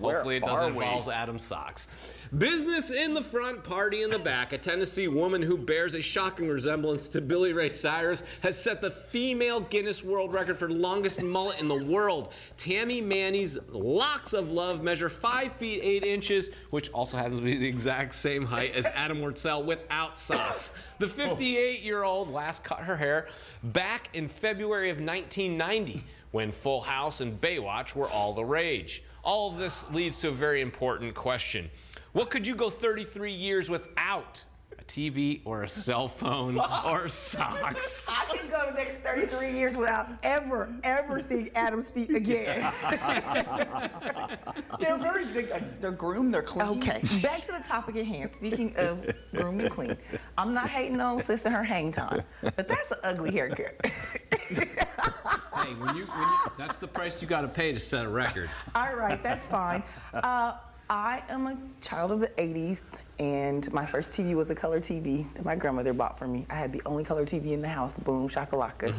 Hopefully it doesn't involve Adam's socks. Business in the front, party in the back. A Tennessee woman who bears a shocking resemblance to Billy Ray Cyrus has set the female Guinness World Record for longest mullet in the world. Tammy Manny's locks of love measure 5 feet 8 inches, which also happens to be the exact same height as Adam Wurtzel without socks. The 58-year-old last cut her hair back in February of 1990 when Full House and Baywatch were all the rage. All of this leads to a very important question. What could you go 33 years without? A TV or a cell phone or socks? I can go the next 33 years without ever seeing Adam's feet again. They're groomed, they're clean. Okay, back to the topic at hand. Speaking of groomed and clean, I'm not hating on Sis and her hang time, but that's an ugly haircut. Hey, that's the price you got to pay to set a record. All right, that's fine. I am a child of the 80s, and my first TV was a color TV that my grandmother bought for me. I had the only color TV in the house, boom, shakalaka.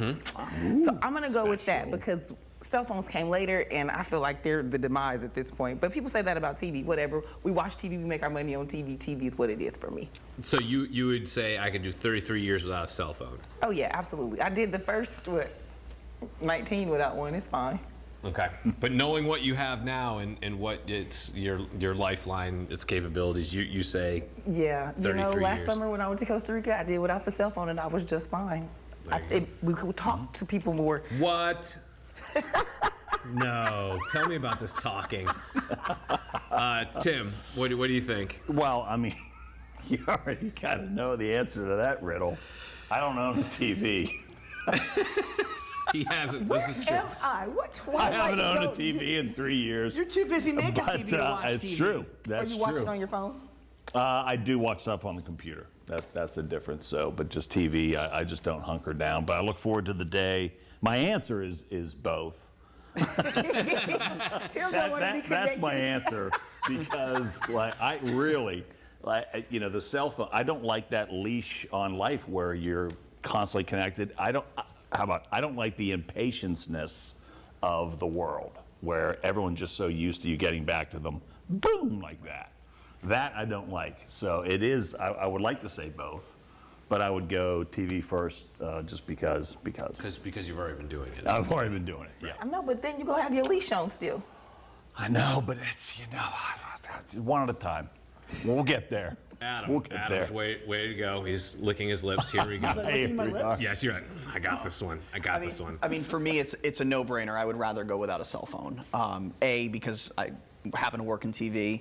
So I'm gonna go with that because cell phones came later, and I feel like they're the demise at this point. But people say that about TV, whatever. We watch TV, we make our money on TV. TV is what it is for me. So you would say I could do 33 years without a cell phone? Oh yeah, absolutely. I did the first, 19 without one, it's fine. Okay, but knowing what you have now and what it's your lifeline, its capabilities, you say yeah. 33 last years. summer when I went to Costa Rica, I did without the cell phone and I was just fine. We could talk to people more. What? No, tell me about this talking. Tim, what do you think? Well, I mean, you already kind of know the answer to that riddle. I don't own a TV. He hasn't. This is true. Am I? What Twilight I haven't owned a Zone? TV in 3 years. You're too busy making But, TV to watch it's TV. true. That's Are you watching true. on your phone? I do watch stuff on the computer. That's the difference. So, but just TV, I just don't hunker down. But I look forward to the day. My answer is both. Tim don't want to be connected. That's my answer because, I really, the cell phone. I don't like that leash on life where you're constantly connected. I don't like the impatience of the world where everyone's just so used to you getting back to them, boom, like that. That I don't like. So it is. I would like to say both, but I would go TV first, just because. Because you've already been doing it. I've already been doing it. Yeah. I know, but then you're going to have your leash on still. I know, but it's one at a time. We'll get there. Adam's way to go. He's licking his lips. Here we go. Licking my lips? Yes, you're right. I got this one. This one. I mean, for me, it's a no-brainer. I would rather go without a cell phone. A, because I happen to work in TV.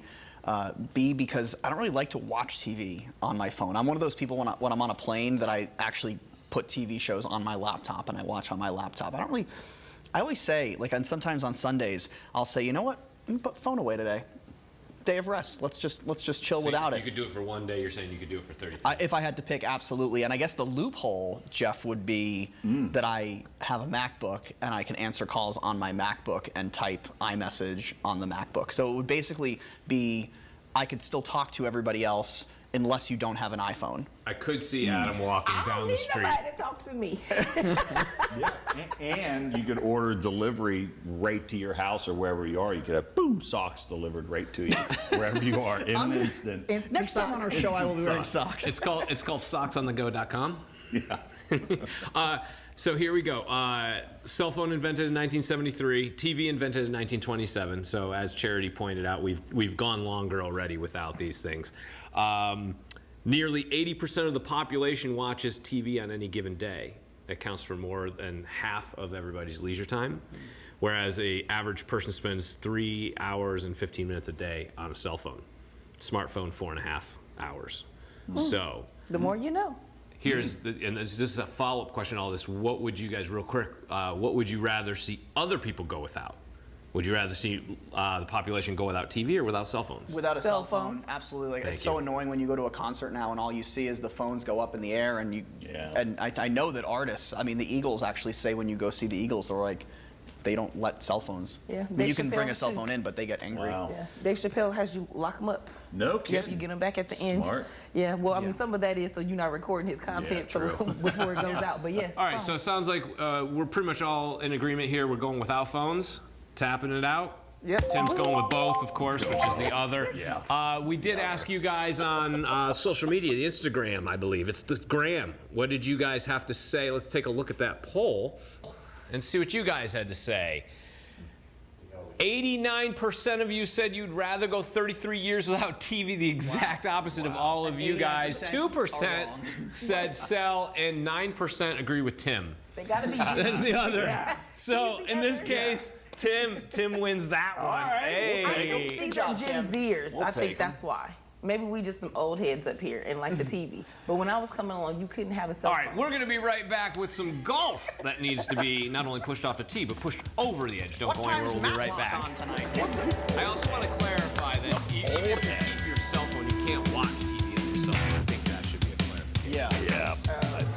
B, because I don't really like to watch TV on my phone. I'm one of those people when I'm on a plane that I actually put TV shows on my laptop and I watch on my laptop. I always say, and sometimes on Sundays, I'll say, you know what? I'm gonna put the phone away today. Day of rest. Let's just chill without it. If you could do it for one day, you're saying you could do it for 33. If I had to pick, absolutely. And I guess the loophole, Jeff, would be that I have a MacBook and I can answer calls on my MacBook and type iMessage on the MacBook. So it would basically be I could still talk to everybody else unless you don't have an iPhone. I could see Adam walking down the street. I don't need nobody to talk to me. Yeah, and you could order delivery right to your house or wherever you are. You could have socks delivered right to you wherever you are in an instant. Next time on our show, I will be wearing socks. It's called socksonthego.com. Yeah. So here we go. Cell phone invented in 1973. TV invented in 1927. So as Charity pointed out, we've gone longer already without these things. Nearly 80% of the population watches TV on any given day. It accounts for more than half of everybody's leisure time, whereas an average person spends 3 hours and 15 minutes a day on a cell phone. Smartphone, 4.5 hours. So The more you know. and this is a follow-up question to all this. What would you guys, real quick, what would you rather see other people go without? Would you rather see the population go without TV or without cell phones? Without a Cell cell phone, phone. absolutely. Thank It's so you. annoying when you go to a concert now and all you see is the phones go up in the air and I know that artists, I mean the Eagles actually say when you go see the Eagles, they're like, they don't let cell phones. Yeah, I mean, Dave you can bring a Chappelle cell too. phone in, but they get angry. Wow. Yeah. Dave Chappelle has you lock them up. No kidding. Yep, you get them back at the end. Smart. Yeah, well, I mean, some of that is so you're not recording his content true. before it goes out. But yeah. All right, so it sounds like we're pretty much all in agreement here. We're going without phones, tapping it out. Yep. Tim's going with both, of course, which is the other. Yeah. We did ask you guys on social media, the Instagram, I believe. It's the gram. What did you guys have to say? Let's take a look at that poll and see what you guys had to say. 89% of you said you'd rather go 33 years without TV, the exact opposite of all of you guys. 2% said sell, and 9% agree with Tim. They gotta be. That's the other. So in this case, Tim wins that one. Hey. These job, are Gen Tim. Zers. I take think that's why. Maybe we just some old heads up here and like the TV. But when I was coming along, you couldn't have a cell All phone. right, we're going to be right back with some golf that needs to be not only pushed off a tee, but pushed over the edge. Don't go anywhere. We'll be right back. I also want to clarify that